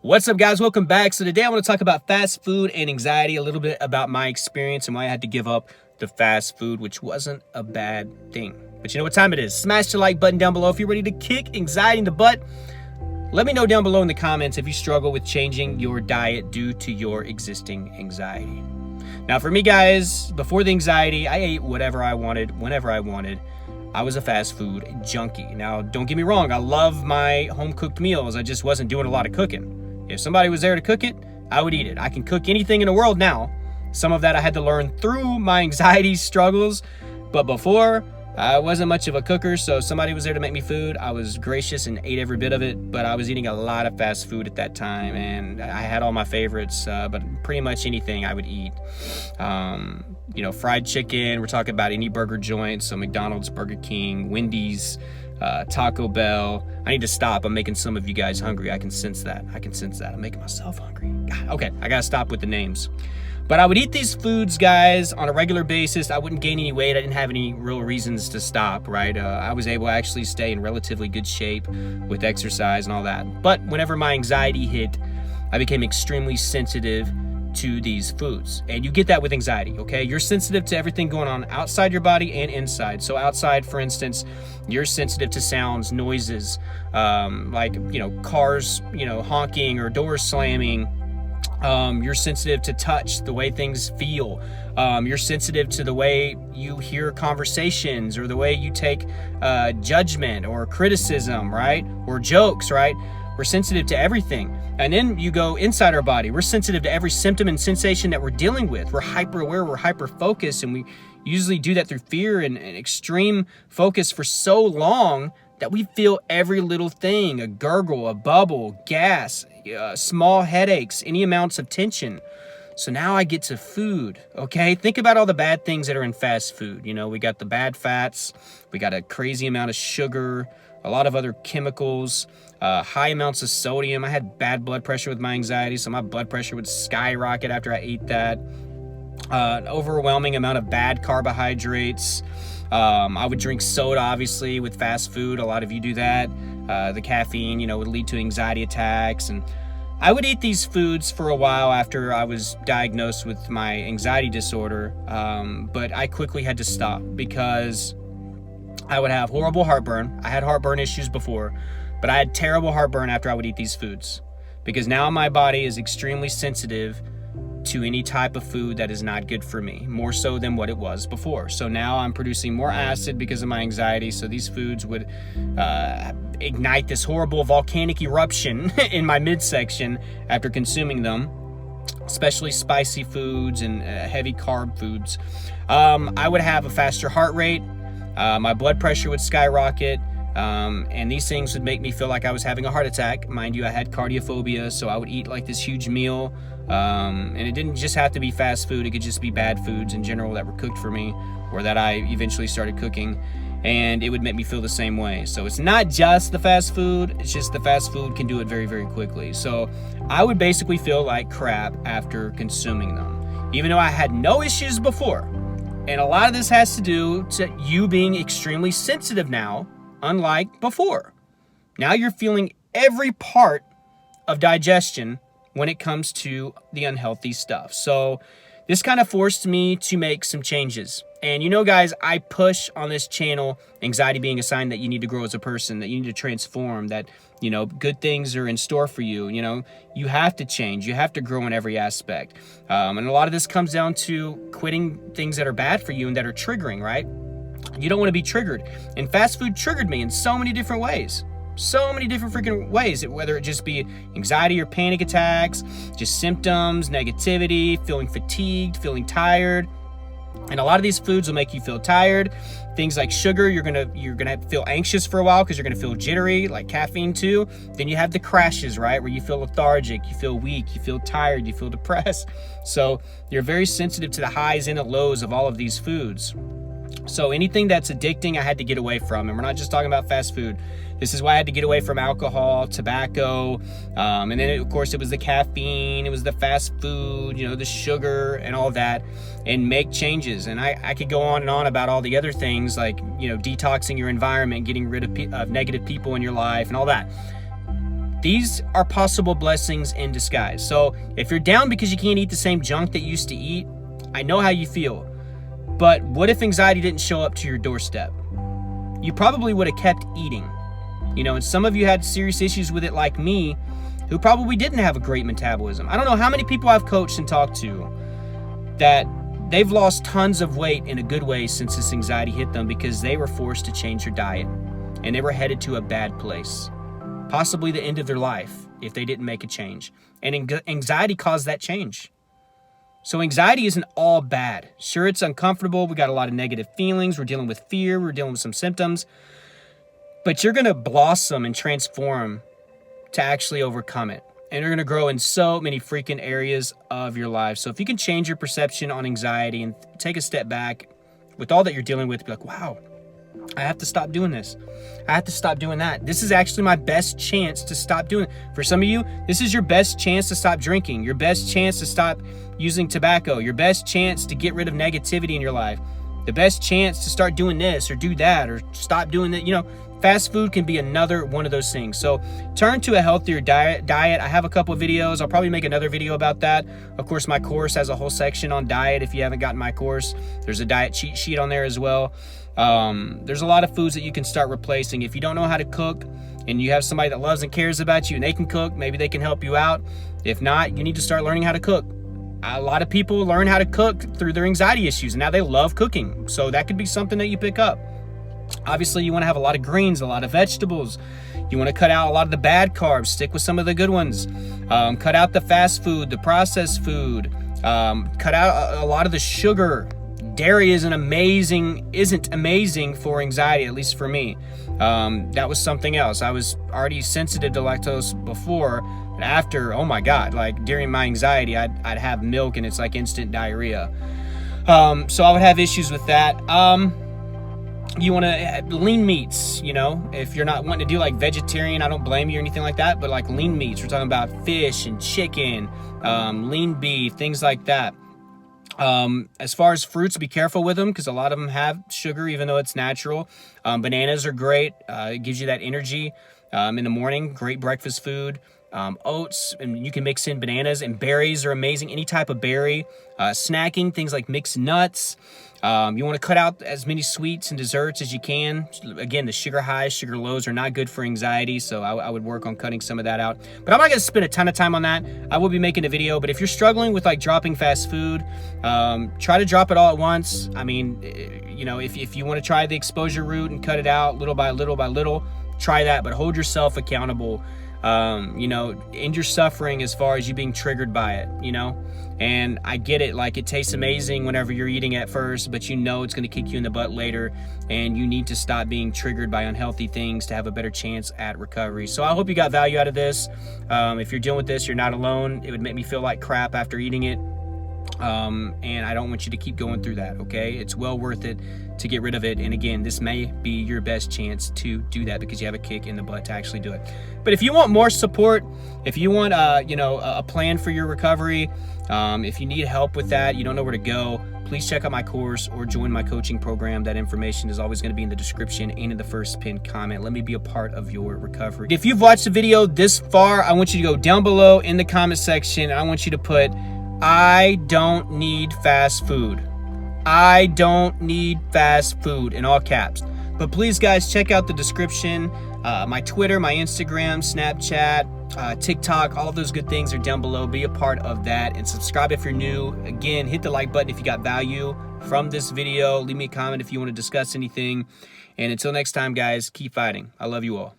What's up, guys? Welcome back. So today I want to talk about fast food and anxiety, a little bit about my experience and why I had to give up the fast food, which wasn't a bad thing. But you know what time it is. Smash the like button down below if you're ready to kick anxiety in the butt. Let me know down below in the comments if you struggle with changing your diet due to your existing anxiety. Now, for me, guys, before the anxiety, I ate whatever I wanted, whenever I wanted. I was a fast food junkie. Now, don't get me wrong. I love my home-cooked meals. I just wasn't doing a lot of cooking. If somebody was there to cook it, I would eat it. I can cook anything in the world now. Some of that I had to learn through my anxiety struggles. But before, I wasn't much of a cooker, so if somebody was there to make me food, I was gracious and ate every bit of it. But I was eating a lot of fast food at that time, and I had all my favorites, but pretty much anything I would eat. Fried chicken, we're talking about any burger joint, so McDonald's, Burger King, Wendy's, Taco Bell. I need to stop. I'm making some of you guys hungry. I can sense that. I'm making myself hungry. God, okay, I gotta stop with the names. But I would eat these foods, guys, on a regular basis. I wouldn't gain any weight. I didn't have any real reasons to stop, right? I was able to actually stay in relatively good shape with exercise and all that. But whenever my anxiety hit, I became extremely sensitive to these foods. And you get that with anxiety, okay? You're sensitive to everything going on outside your body and inside. So outside, for instance, you're sensitive to sounds, noises, cars, honking or doors slamming. You're sensitive to touch, the way things feel. You're sensitive to the way you hear conversations or the way you take judgment or criticism, right? Or jokes, right? We're sensitive to everything. And then you go inside our body. We're sensitive to every symptom and sensation that we're dealing with. We're hyper aware, we're hyper focused, and we usually do that through fear and extreme focus for so long that we feel every little thing, a gurgle, a bubble, gas, small headaches, any amounts of tension. So now I get to food, okay? Think about all the bad things that are in fast food. We got the bad fats, we got a crazy amount of sugar, a lot of other chemicals, high amounts of sodium. I had bad blood pressure with my anxiety, so my blood pressure would skyrocket after I ate that. An overwhelming amount of bad carbohydrates. I would drink soda, obviously, with fast food. A lot of you do that. The caffeine, would lead to anxiety attacks. And I would eat these foods for a while after I was diagnosed with my anxiety disorder. But I quickly had to stop because I would have horrible heartburn. I had heartburn issues before, but I had terrible heartburn after I would eat these foods because now my body is extremely sensitive to any type of food that is not good for me, more so than what it was before. So now I'm producing more acid because of my anxiety. So these foods would ignite this horrible volcanic eruption in my midsection after consuming them, especially spicy foods and heavy carb foods. I would have a faster heart rate. My blood pressure would skyrocket. And these things would make me feel like I was having a heart attack. Mind you, I had cardiophobia, so I would eat like this huge meal. And it didn't just have to be fast food. It could just be bad foods in general that were cooked for me or that I eventually started cooking. And it would make me feel the same way. So it's not just the fast food. It's just the fast food can do it very, very quickly. So I would basically feel like crap after consuming them, even though I had no issues before. And a lot of this has to do to you being extremely sensitive now, unlike before. Now you're feeling every part of digestion when it comes to the unhealthy stuff. So this kind of forced me to make some changes. And guys, I push on this channel, anxiety being a sign that you need to grow as a person, that you need to transform, that, good things are in store for you. You have to change. You have to grow in every aspect. And a lot of this comes down to quitting things that are bad for you and that are triggering, right? You don't want to be triggered. And fast food triggered me in so many different ways. So many different freaking ways, whether it just be anxiety or panic attacks, just symptoms, negativity, feeling fatigued, feeling tired. And a lot of these foods will make you feel tired. Things like sugar, you're gonna feel anxious for a while because you're gonna feel jittery, like caffeine too. Then you have the crashes, right, where you feel lethargic, you feel weak, you feel tired, you feel depressed. So you're very sensitive to the highs and the lows of all of these foods. So anything that's addicting, I had to get away from. And we're not just talking about fast food. This is why I had to get away from alcohol, tobacco, and then, of course, it was the caffeine, it was the fast food, the sugar and all that, and make changes. And I could go on and on about all the other things like, detoxing your environment, getting rid of negative people in your life and all that. These are possible blessings in disguise. So if you're down because you can't eat the same junk that you used to eat, I know how you feel. But what if anxiety didn't show up to your doorstep? You probably would have kept eating. And some of you had serious issues with it like me, who probably didn't have a great metabolism. I don't know how many people I've coached and talked to that they've lost tons of weight in a good way since this anxiety hit them because they were forced to change their diet and they were headed to a bad place. Possibly the end of their life if they didn't make a change. And anxiety caused that change. So anxiety isn't all bad. Sure, it's uncomfortable. We got a lot of negative feelings. We're dealing with fear. We're dealing with some symptoms. But you're going to blossom and transform to actually overcome it. And you're going to grow in so many freaking areas of your life. So if you can change your perception on anxiety and take a step back with all that you're dealing with, be like, wow, I have to stop doing this. I have to stop doing that. This is actually my best chance to stop doing it. For some of you, this is your best chance to stop drinking, your best chance to stop using tobacco, your best chance to get rid of negativity in your life, the best chance to start doing this or do that or stop doing that. Fast food can be another one of those things. So turn to a healthier diet. I have a couple of videos. I'll probably make another video about that. Of course, my course has a whole section on diet. If you haven't gotten my course, there's a diet cheat sheet on there as well. There's a lot of foods that you can start replacing. If you don't know how to cook and you have somebody that loves and cares about you and they can cook, maybe they can help you out. If not, you need to start learning how to cook. A lot of people learn how to cook through their anxiety issues and now they love cooking. So that could be something that you pick up. Obviously, you want to have a lot of greens, a lot of vegetables. You want to cut out a lot of the bad carbs, stick with some of the good ones. Cut out the fast food, the processed food. Cut out a lot of the sugar. Dairy isn't amazing for anxiety, at least for me. That was something else. I was already sensitive to lactose before, but after, oh my God, like during my anxiety, I'd have milk and it's like instant diarrhea. So I would have issues with that. You want to lean meats, if you're not wanting to do like vegetarian, I don't blame you or anything like that, but like lean meats, we're talking about fish and chicken, lean beef, things like that. As far as fruits, be careful with them because a lot of them have sugar, even though it's natural. Bananas are great. It gives you that energy in the morning. Great breakfast food. Oats, and you can mix in bananas, and berries are amazing. Any type of berry. Snacking, things like mixed nuts. You want to cut out as many sweets and desserts as you can. Again, the sugar highs, sugar lows are not good for anxiety, so I would work on cutting some of that out. But I'm not going to spend a ton of time on that. I will be making a video, but if you're struggling with like dropping fast food, try to drop it all at once. I mean, if you want to try the exposure route and cut it out little by little by little, try that, but hold yourself accountable. End your suffering as far as you being triggered by it, and I get it, like it tastes amazing whenever you're eating at first, but it's going to kick you in the butt later, and you need to stop being triggered by unhealthy things to have a better chance at recovery. So I hope you got value out of this. If you're dealing with this, you're not alone. It would make me feel like crap after eating it. And I don't want you to keep going through that, okay? It's well worth it to get rid of it. And again, this may be your best chance to do that because you have a kick in the butt to actually do it. But if you want more support, if you want, a plan for your recovery, if you need help with that, you don't know where to go, please check out my course or join my coaching program. That information is always going to be in the description and in the first pinned comment. Let me be a part of your recovery. If you've watched the video this far, I want you to go down below in the comment section. I want you to put, I don't need fast food. I don't need fast food in all caps. But please, guys, check out the description. My Twitter, my Instagram, Snapchat, TikTok, all of those good things are down below. Be a part of that and subscribe if you're new. Again, hit the like button if you got value from this video. Leave me a comment if you want to discuss anything. And until next time, guys, keep fighting. I love you all.